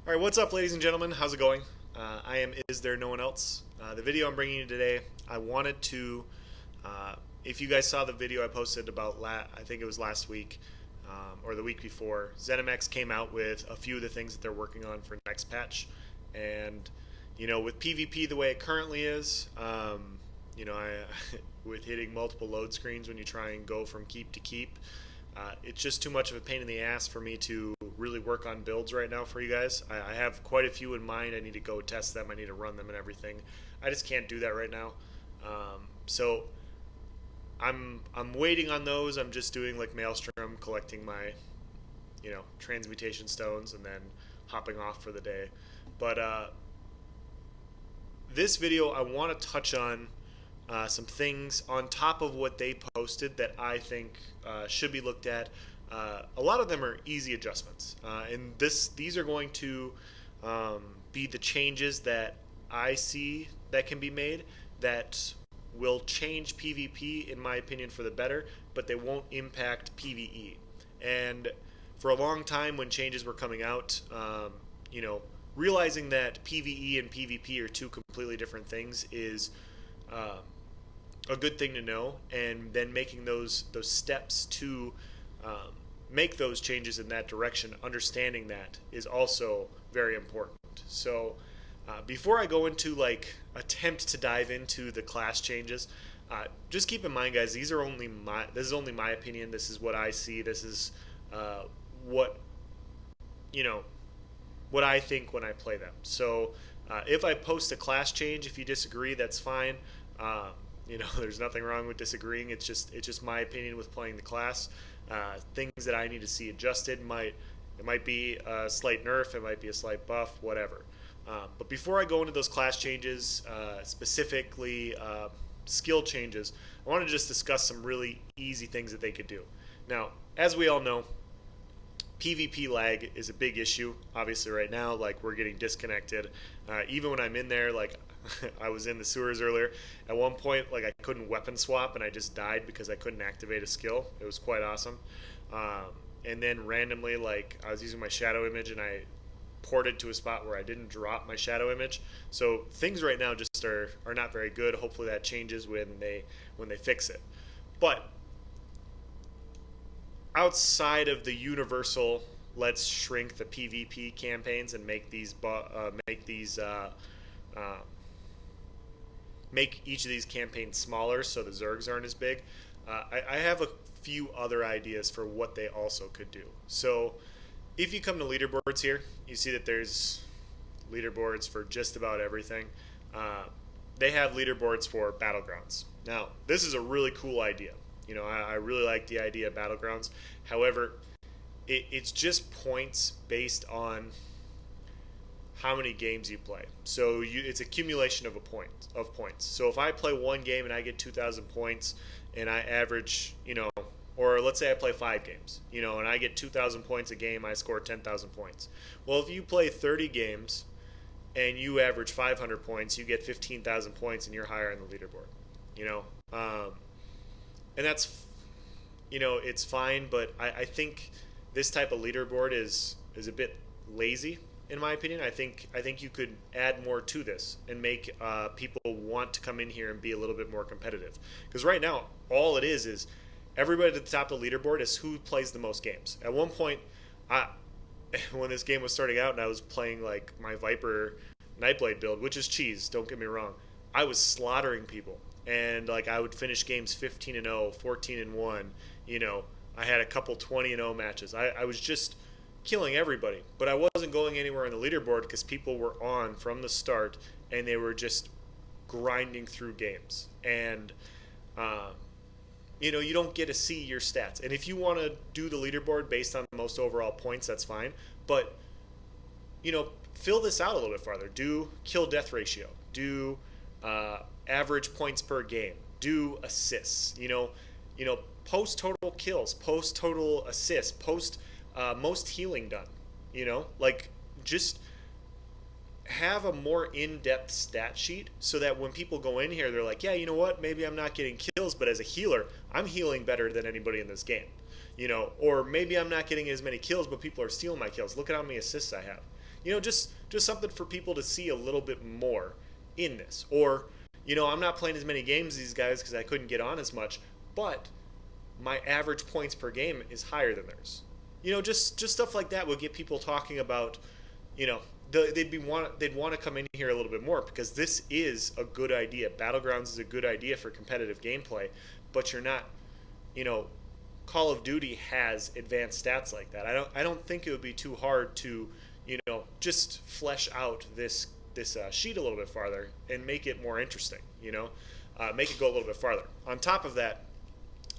All right, what's up, ladies and gentlemen? How's it going? I am Is There No One Else? The video I'm bringing you today, I wanted to, if you guys saw the video I posted about, I think it was last week or the week before, ZeniMax came out with a few of the things that they're working on for next patch. And, you know, with PvP the way it currently is, with hitting multiple load screens when you try and go from keep to keep, it's just too much of a pain in the ass for me to really work on builds right now for you guys. I have quite a few in mind. I need to go test them. I need to run them and everything. I just can't do that right now. So I'm waiting on those. I'm just doing like Maelstrom, collecting my, transmutation stones, and then hopping off for the day. But this video, I want to touch on some things on top of what they posted that I think should be looked at. A lot of them are easy adjustments, and these are going to be the changes that I see that can be made that will change PvP, in my opinion, for the better, but they won't impact PvE. And for a long time when changes were coming out, realizing that PvE and PvP are two completely different things is a good thing to know, and then making those steps to make those changes in that direction, understanding that is also very important. So before I go into attempt to dive into the class changes, just keep in mind, guys, this is only my opinion. This is what I see. This is what I think when I play them. So if I post a class change, if you disagree, that's fine. There's nothing wrong with disagreeing. It's just my opinion with playing the class. Things that I need to see adjusted. It might be a slight nerf, it might be a slight buff, whatever. But before I go into those class changes, specifically skill changes, I want to just discuss some really easy things that they could do. Now, as we all know, PvP lag is a big issue. Obviously, right now, we're getting disconnected. Even when I'm in there, I was in the sewers earlier. At one point, I couldn't weapon swap, and I just died because I couldn't activate a skill. It was quite awesome. And then randomly, I was using my shadow image, and I ported to a spot where I didn't drop my shadow image. So things right now just are not very good. Hopefully that changes when they fix it. But outside of the universal, let's shrink the PvP campaigns and make each of these campaigns smaller so the Zergs aren't as big. I have a few other ideas for what they also could do. So if you come to leaderboards here, you see that there's leaderboards for just about everything. They have leaderboards for battlegrounds. Now, this is a really cool idea. I really like the idea of battlegrounds. However, it's just points based on how many games you play. So it's accumulation of points. So if I play one game and I get 2,000 points, and I average, or let's say I play 5 games, and I get 2,000 points a game, I score 10,000 points. Well, if you play 30 games and you average 500 points, you get 15,000 points, and you're higher on the leaderboard. And that's, it's fine, but I think this type of leaderboard is a bit lazy, in my opinion. I think you could add more to this and make people want to come in here and be a little bit more competitive. Because right now, all it is everybody at the top of the leaderboard is who plays the most games. At one point, when this game was starting out and I was playing my Viper Nightblade build, which is cheese, don't get me wrong, I was slaughtering people. And I would finish games 15-0, 14-1. I had a couple 20-0 matches. I was just killing everybody, but I wasn't going anywhere on the leaderboard because people were on from the start and they were just grinding through games. And you don't get to see your stats. And if you want to do the leaderboard based on the most overall points, that's fine. But fill this out a little bit farther. Do kill death ratio. Do average points per game. Do assists. Post total kills. Post total assists. Post most healing done. Just have a more in-depth stat sheet so that when people go in here, they're like, yeah, you know what? Maybe I'm not getting kills, but as a healer, I'm healing better than anybody in this game. Or maybe I'm not getting as many kills, but people are stealing my kills. Look at how many assists I have. just something for people to see a little bit more in this. Or, I'm not playing as many games as these guys because I couldn't get on as much, but my average points per game is higher than theirs. Just stuff like that will get people talking about, you know, they'd want to come in here a little bit more because this is a good idea. Battlegrounds is a good idea for competitive gameplay, but you're not, you know, Call of Duty has advanced stats like that. I don't think it would be too hard to, just flesh out this sheet a little bit farther and make it more interesting. Make it go a little bit farther. On top of that,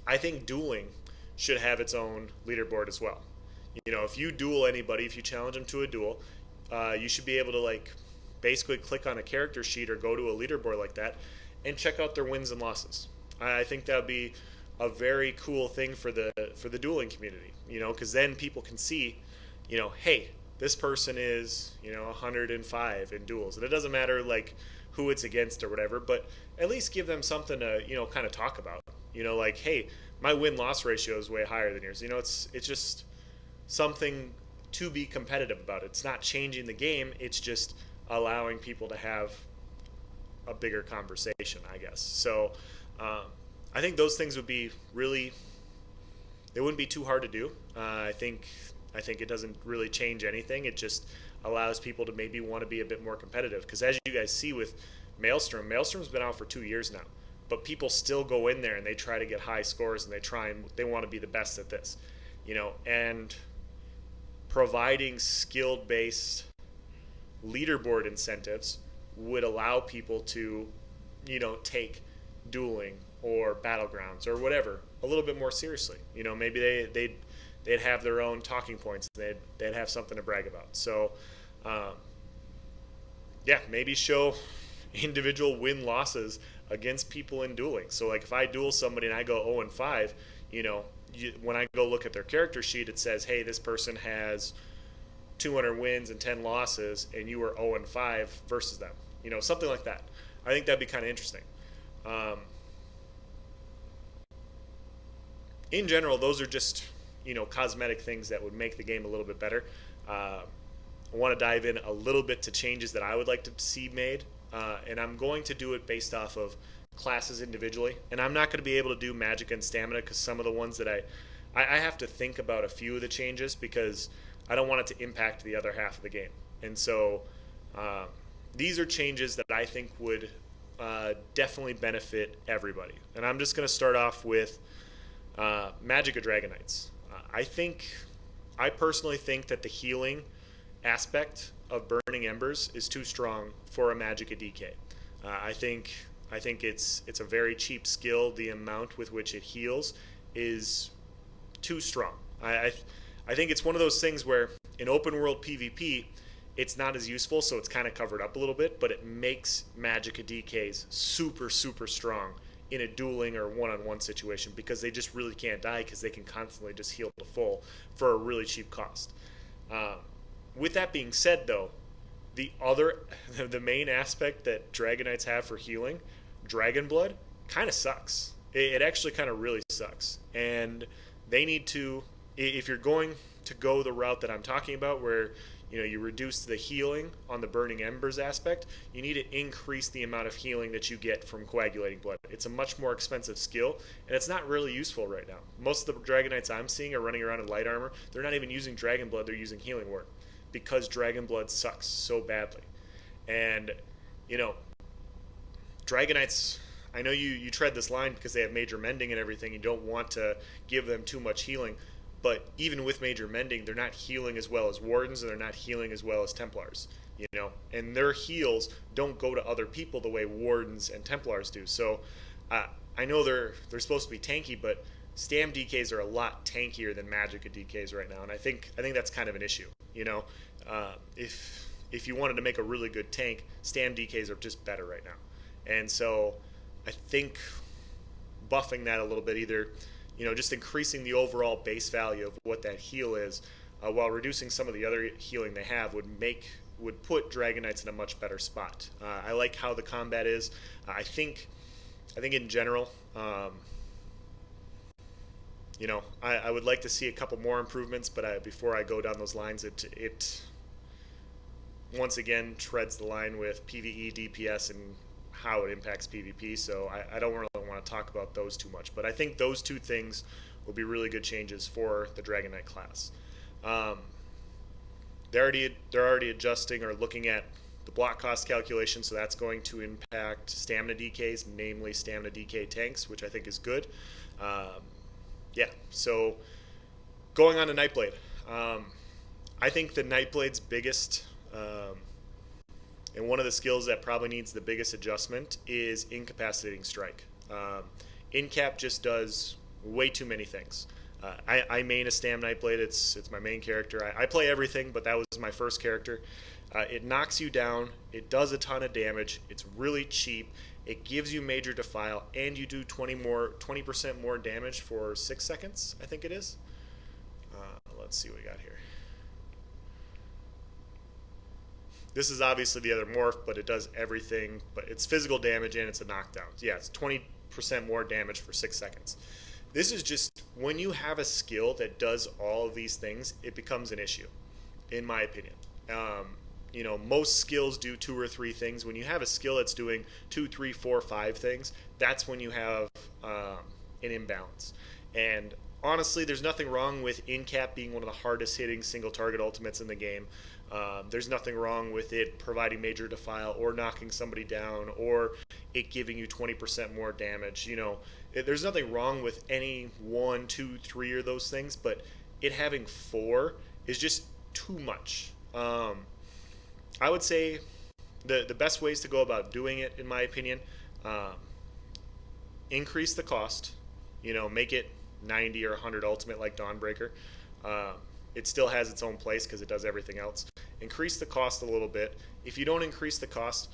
I think dueling should have its own leaderboard as well. If you duel anybody, if you challenge them to a duel, you should be able to basically click on a character sheet or go to a leaderboard like that and check out their wins and losses. I think that would be a very cool thing for the dueling community, because then people can see, hey, this person is 105 in duels, and it doesn't matter who it's against or whatever, but at least give them something to kind of talk about. Hey, my win-loss ratio is way higher than yours. It's just something to be competitive about. It's not changing the game. It's just allowing people to have a bigger conversation, I guess. So I think those things would be they wouldn't be too hard to do. I think it doesn't really change anything. It just allows people to maybe want to be a bit more competitive. Because as you guys see with Maelstrom's been out for 2 years now. But people still go in there and they try to get high scores and they want to be the best at this. And providing skill-based leaderboard incentives would allow people to, take dueling or battlegrounds or whatever a little bit more seriously. Maybe they'd have their own talking points. They'd have something to brag about. So, maybe show individual win-losses against people in dueling. So, if I duel somebody and I go 0-5, when I go look at their character sheet, it says, hey, this person has 200 wins and 10 losses, and you were 0-5 versus them. Something like that. I think that'd be kind of interesting. In general, those are just, cosmetic things that would make the game a little bit better. I want to dive in a little bit to changes that I would like to see made, and I'm going to do it based off of classes individually, and I'm not going to be able to do magic and stamina because some of the ones that I have to think about a few of the changes because I don't want it to impact the other half of the game. And so these are changes that I think would definitely benefit everybody. And I'm just going to start off with Magic of Dragon Knights. I personally think that the healing aspect of Burning Embers is too strong for a Magic of DK. I think it's a very cheap skill. The amount with which it heals is too strong. I think it's one of those things where in open world PvP, it's not as useful, so it's kind of covered up a little bit, but it makes Magic of DKs super, super strong in a dueling or one-on-one situation because they just really can't die because they can constantly just heal to full for a really cheap cost. With that being said, though, the main aspect that Dragon Knights have for healing, Dragon Blood, kind of sucks. It actually kind of really sucks. And they need to, if you're going to go the route that I'm talking about where you reduce the healing on the Burning Embers aspect, you need to increase the amount of healing that you get from coagulating blood. It's a much more expensive skill, and it's not really useful right now. Most of the Dragon Knights I'm seeing are running around in light armor. They're not even using Dragon Blood, they're using Healing Word because Dragon Blood sucks so badly. And, Dragon Knights, I know you tread this line because they have major mending and everything. You don't want to give them too much healing. But even with major mending, they're not healing as well as Wardens, and they're not healing as well as Templars, And their heals don't go to other people the way Wardens and Templars do. So I know they're supposed to be tanky, but Stam DKs are a lot tankier than Magic DKs right now, and I think that's kind of an issue. If you wanted to make a really good tank, Stam DKs are just better right now, and so I think buffing that a little bit, either just increasing the overall base value of what that heal is, while reducing some of the other healing they have, would put Dragon Knights in a much better spot. I like how the combat is. I think in general, I would like to see a couple more improvements, but before I go down those lines, once again treads the line with PvE, DPS, and how it impacts PvP. So I don't really want to talk about those too much. But I think those two things will be really good changes for the Dragon Knight class. Um, they're already adjusting or looking at the block cost calculation, so that's going to impact stamina DKs, namely stamina DK tanks, which I think is good. Um, yeah, so going on to Nightblade. I think the Nightblade's biggest, and one of the skills that probably needs the biggest adjustment is Incapacitating Strike. Incap just does way too many things. I main a Stam Nightblade. It's my main character. I play everything, but that was my first character. It knocks you down. It does a ton of damage. It's really cheap. It gives you major defile, and you do 20% more damage for 6 seconds. I think it is. Let's see what we got here. This is obviously the other morph, but it does everything. But it's physical damage and it's a knockdown. Yeah, it's 20% more damage for 6 seconds. This is just, when you have a skill that does all of these things, it becomes an issue, in my opinion. Most skills do 2 or 3 things. When you have a skill that's doing 2, 3, 4, 5 things, that's when you have an imbalance. And honestly, there's nothing wrong with Incap being one of the hardest hitting single target ultimates in the game. There's nothing wrong with it providing major defile or knocking somebody down or it giving you 20% more damage. There's nothing wrong with any 1, 2, 3 of those things, but it having 4 is just too much. I would say the best ways to go about doing it, in my opinion, increase the cost. Make it 90 or 100 ultimate like Dawnbreaker. It still has its own place because it does everything else. Increase the cost a little bit. If you don't increase the cost,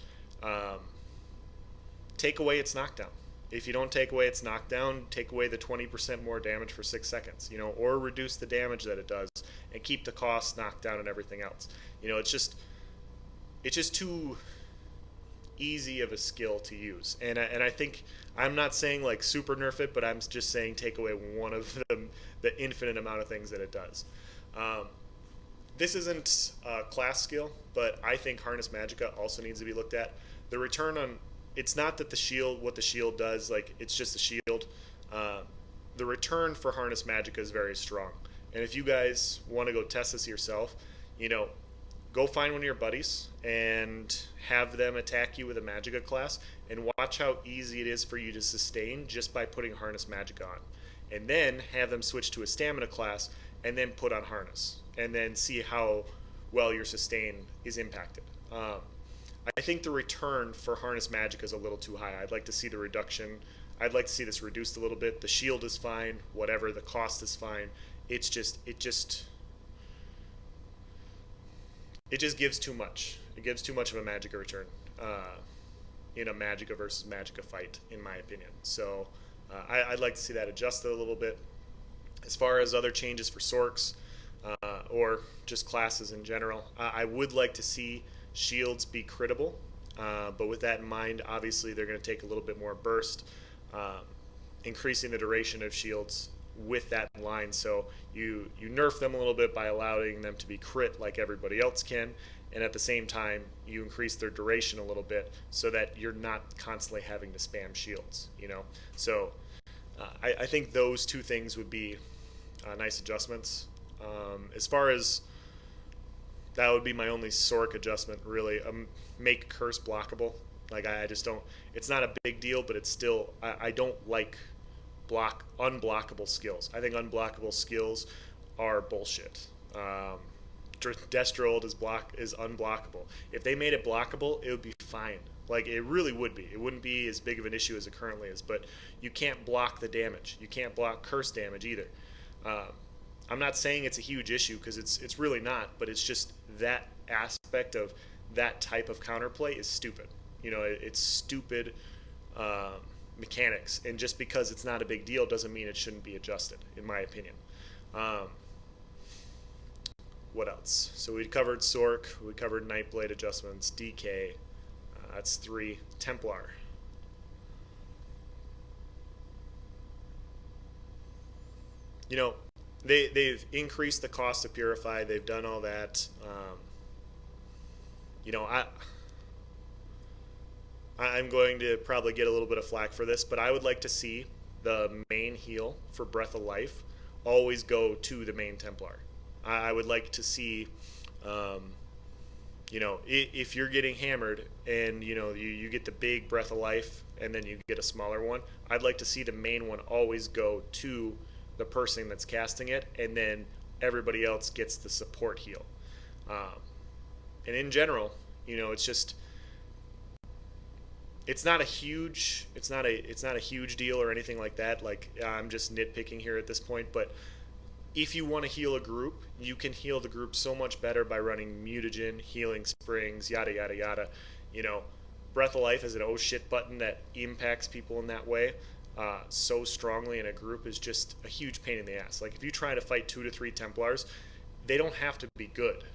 take away its knockdown. If you don't take away its knockdown, take away the 20% more damage for 6 seconds, or reduce the damage that it does and keep the cost knocked down and everything else. It's just too easy of a skill to use. And I think, I'm not saying like super nerf it, but I'm just saying take away one of the infinite amount of things that it does. This isn't a class skill, but I think Harness Magicka also needs to be looked at. The return on, it's not that what the shield does, like it's just a shield. The return for Harness Magicka is very strong. And if you guys want to go test this yourself, go find one of your buddies and have them attack you with a Magicka class and watch how easy it is for you to sustain just by putting Harness Magicka on. And then have them switch to a Stamina class and then put on Harness. And then see how well your sustain is impacted. I think the return for Harness Magicka is a little too high. I'd like to see the reduction. I'd like to see this reduced a little bit. The shield is fine, whatever. The cost is fine. It just gives too much. It gives too much of a Magicka return in a Magicka versus Magicka fight, in my opinion. So I'd like to see that adjusted a little bit. As far as other changes for Sorks or just classes in general, I would like to see shields be critable. But with that in mind, obviously they're going to take a little bit more burst, increasing the duration of shields with that in line. So you nerf them a little bit by allowing them to be crit like everybody else can, and at the same time you increase their duration a little bit so that you're not constantly having to spam shields. So I think those two things would be nice adjustments. As far as that would be my only Sork adjustment, really. Make Curse blockable. Like I just don't. It's not a big deal, but it's still. I don't like unblockable skills. I think unblockable skills are bullshit. Destrold is unblockable. If they made it blockable, it would be fine. Like it really would be. It wouldn't be as big of an issue as it currently is. But you can't block the damage. You can't block curse damage either. I'm not saying it's a huge issue because it's really not. But it's just that aspect of that type of counterplay is stupid. It's stupid mechanics, and just because it's not a big deal doesn't mean it shouldn't be adjusted, in my opinion. What else? So we covered Sork, we covered Nightblade adjustments, DK, that's 3. Templar. They've increased the cost of Purify, they've done all that. you know, I'm going to probably get a little bit of flack for this, but I would like to see the main heal for Breath of Life always go to the main Templar. I would like to see, if you're getting hammered and you get the big Breath of Life and then you get a smaller one, I'd like to see the main one always go to the person that's casting it, and then everybody else gets the support heal. And in general, it's just it's not a huge deal or anything like that. Like, I'm just nitpicking here at this point, but if you want to heal a group, you can heal the group so much better by running mutagen, healing springs, yada yada yada. Breath of Life is an oh shit button that impacts people in that way so strongly in a group is just a huge pain in the ass. Like, if you try to fight 2 to 3 Templars, they don't have to be good.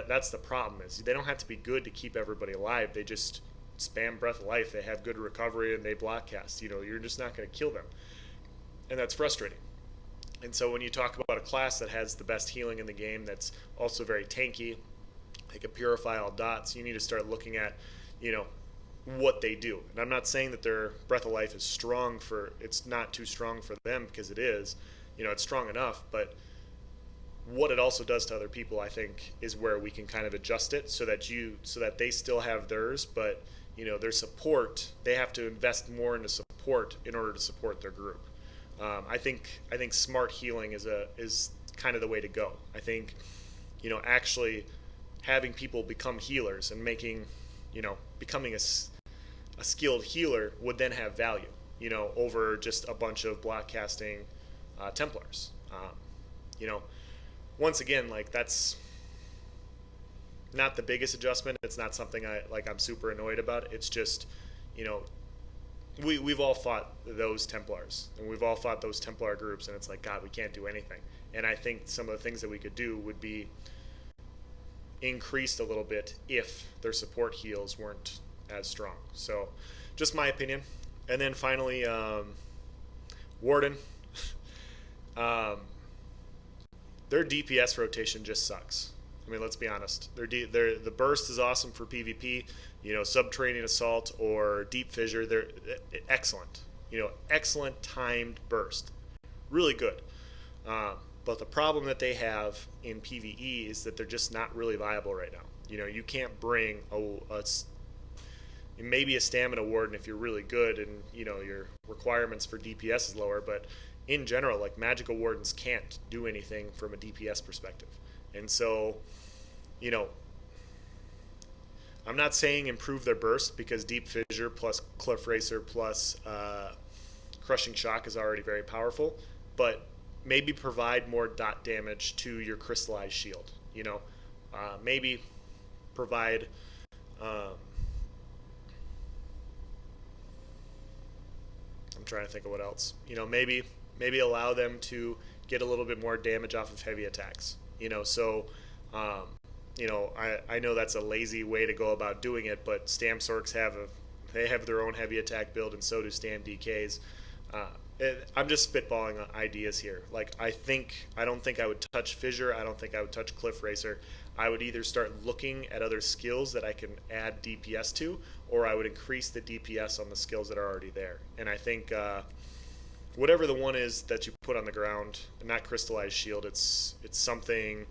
That's the problem, is they don't have to be good to keep everybody alive. They just spam Breath of Life, they have good recovery, and they block cast. You're just not going to kill them, and that's frustrating. And so when you talk about a class that has the best healing in the game, that's also very tanky, they can purify all dots, you need to start looking at what they do. And I'm not saying that their Breath of Life is it's not too strong for them, because it is. It's strong enough, but what it also does to other people, I think, is where we can kind of adjust it so that they still have theirs, but their support, they have to invest more into support in order to support their group. I think smart healing is kind of the way to go. I think actually having people become healers and becoming a skilled healer would then have value over just a bunch of block casting Templars. Once again, like, that's not the biggest adjustment. It's not something I'm super annoyed about. It's just, we've all fought those Templars, and we've all fought those Templar groups, and it's like, God, we can't do anything. And I think some of the things that we could do would be increased a little bit if their support heals weren't as strong. So, just my opinion. And then finally, Warden. Their DPS rotation just sucks. I mean, let's be honest. The burst is awesome for PvP. Subterranean assault or deep fissure, they're excellent. Excellent timed burst, really good. But the problem that they have in PvE is that they're just not really viable right now. You can't bring maybe a stamina warden if you're really good and your requirements for DPS is lower, but in general, like, magical wardens can't do anything from a DPS perspective. And so, I'm not saying improve their burst, because deep fissure plus cliff racer plus crushing shock is already very powerful, but maybe provide more dot damage to your crystallized shield. Maybe provide I'm trying to think of what else. Maybe allow them to get a little bit more damage off of heavy attacks. I know that's a lazy way to go about doing it, but Stam Sorks have their own heavy attack build, and so do Stam DKs. I'm just spitballing ideas here. Like, I don't think I would touch Fissure. I don't think I would touch Cliff Racer. I would either start looking at other skills that I can add DPS to, or I would increase the DPS on the skills that are already there. And I think whatever the one is that you put on the ground, not crystallized shield, it's something,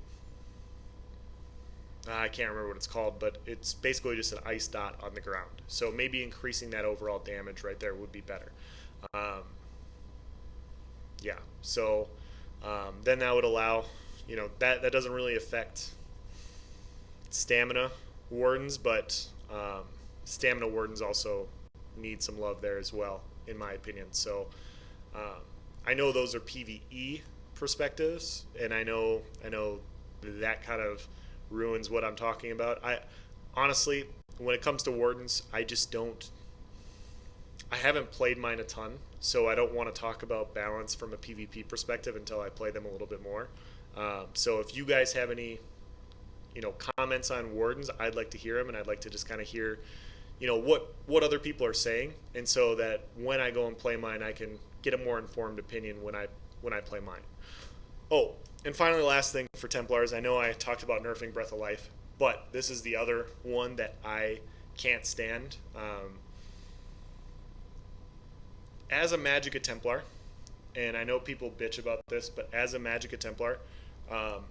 I can't remember what it's called, but it's basically just an ice dot on the ground. So maybe increasing that overall damage right there would be better. So then that would allow, that doesn't really affect stamina wardens, but stamina wardens also need some love there as well, in my opinion. So I know those are PvE perspectives, and I know that kind of ruins what I'm talking about. I honestly, when it comes to wardens, I haven't played mine a ton, so I don't want to talk about balance from a PvP perspective until I play them a little bit more. So if you guys have any comments on wardens, I'd like to hear them, and I'd like to just kind of hear what other people are saying, and so that when I go and play mine, I can get a more informed opinion when I play mine. Oh, And finally, last thing for Templars, I know I talked about nerfing Breath of Life, but this is the other one that I can't stand. As a Magicka Templar, and I know people bitch about this, but as a Magicka Templar, um,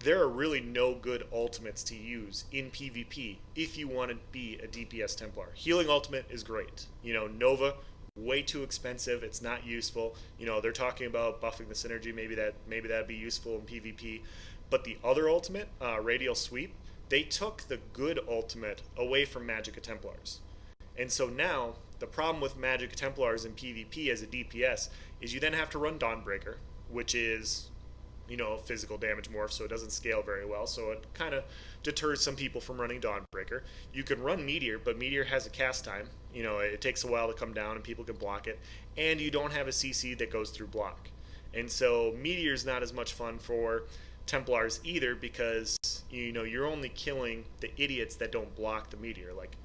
there are really no good ultimates to use in PvP if you want to be a DPS Templar. Healing ultimate is great. Nova, way too expensive. It's not useful. They're talking about buffing the synergy. Maybe that'd be useful in PvP. But the other ultimate, Radial Sweep, they took the good ultimate away from Magicka Templars. And so now the problem with Magicka Templars in PvP as a DPS is you then have to run Dawnbreaker, which is physical damage morph, so it doesn't scale very well. So it kind of deters some people from running Dawnbreaker. You can run Meteor, but Meteor has a cast time. It takes a while to come down and people can block it. And you don't have a CC that goes through block. And so Meteor's not as much fun for Templars either because, you're only killing the idiots that don't block the Meteor. Like,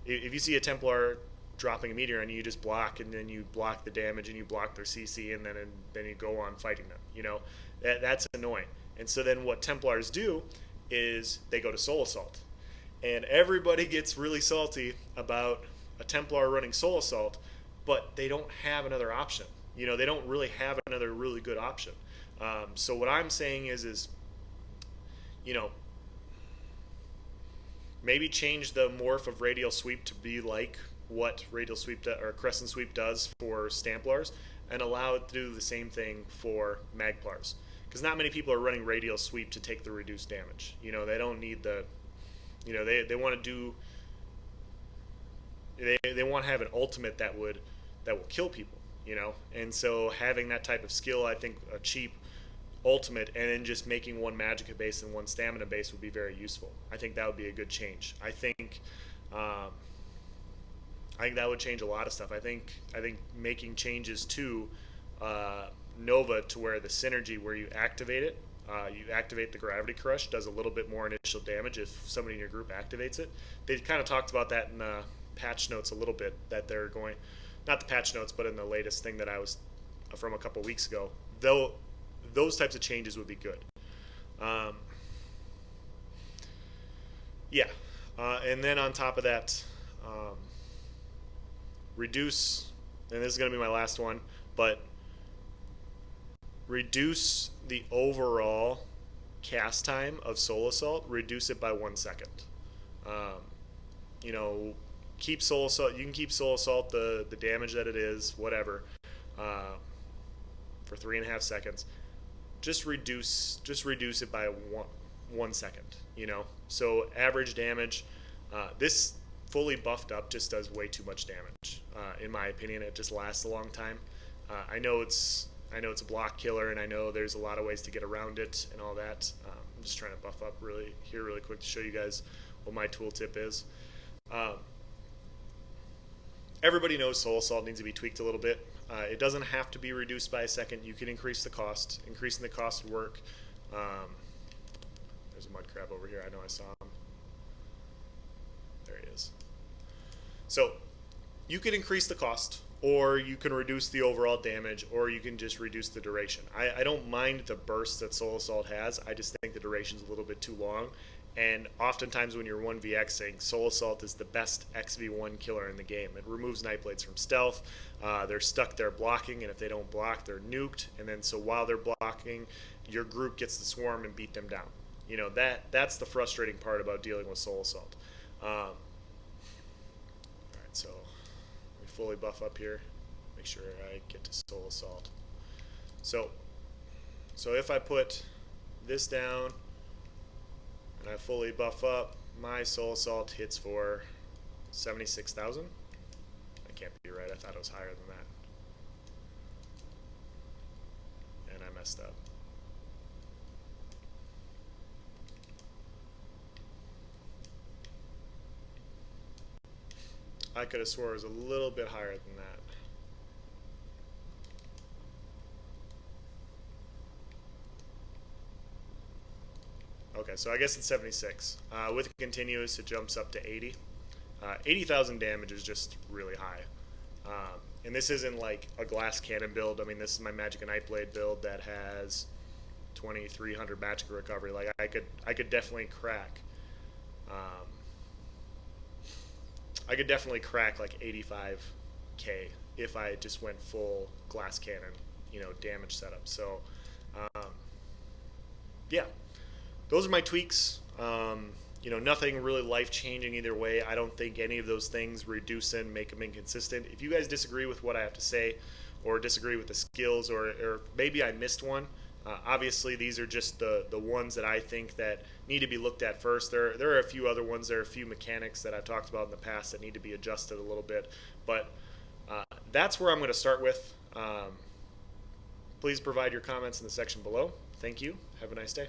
if you see a Templar dropping a Meteor and you just block and then you block the damage and you block their CC and then you go on fighting them, that's annoying. And so then what Templars do is they go to Soul Assault. And everybody gets really salty about a Templar running Soul Assault, but they don't have another option. They don't really have another really good option. So what I'm saying is maybe change the morph of Radial Sweep to be like what Radial Sweep or Crescent Sweep does for Stamplars, and allow it to do the same thing for Magplars. Because not many people are running Radial Sweep to take the reduced damage. They don't need the, they want to do, they want to have an ultimate that will kill people. And so having that type of skill, I think a cheap ultimate and then just making one Magicka base and one Stamina base would be very useful. I think that would be a good change. I think that would change a lot of stuff. I think making changes to Nova to where the synergy where you activate it, you activate the Gravity Crush, does a little bit more initial damage if somebody in your group activates it. They kind of talked about that in the patch notes a little bit, that they're going, not the patch notes, but in the latest thing that I was from a couple weeks ago. Though those types of changes would be good. Yeah. And then on top of that, reduce, and this is going to be my last one, but reduce the overall cast time of Soul Assault, reduce it by 1 second. Keep Soul Assault, you can keep Soul Assault the damage that it is, whatever, for 3.5 seconds. Just reduce it by 1 second, So average damage, this fully buffed up just does way too much damage. In my opinion, it just lasts a long time. I know it's a block killer, and I know there's a lot of ways to get around it and all that. I'm just trying to buff up really quick to show you guys what my tooltip is. Everybody knows Soul Assault needs to be tweaked a little bit. It doesn't have to be reduced by a second. You can increase the cost. Increasing the cost would work. There's a mud crab over here. I know I saw him. There he is. So you can increase the cost, or you can reduce the overall damage, or you can just reduce the duration. I don't mind the burst that Soul Assault has. I just think the duration's a little bit too long. And oftentimes when you're 1vxing, Soul Assault is the best XV1 killer in the game. It removes Nightblades from stealth. They're stuck there blocking, and if they don't block, they're nuked. And then so while they're blocking, your group gets to swarm and beat them down. That's the frustrating part about dealing with Soul Assault. Alright, so let me fully buff up here. Make sure I get to Soul Assault. So if I put this down, and I fully buff up, my Soul Assault hits for 76,000. That can't be right. I thought it was higher than that. And I messed up. I could have swore it was a little bit higher than that. Okay, so I guess it's 76. With continuous, it jumps up to 80. 80,000 damage is just really high. and this isn't like a glass cannon build. I mean, this is my Magic and Nightblade build that has 2,300 magic recovery. Like I could definitely crack. Um, I could definitely crack like 85k if I just went full glass cannon, damage setup. So, um, yeah, those are my tweaks. Nothing really life changing either way. I don't think any of those things reduce and make them inconsistent. If you guys disagree with what I have to say, or disagree with the skills, or maybe I missed one, obviously these are just the ones that I think that need to be looked at first. There are a few other ones. There are a few mechanics that I've talked about in the past that need to be adjusted a little bit. But that's where I'm going to start with. Please provide your comments in the section below. Thank you. Have a nice day.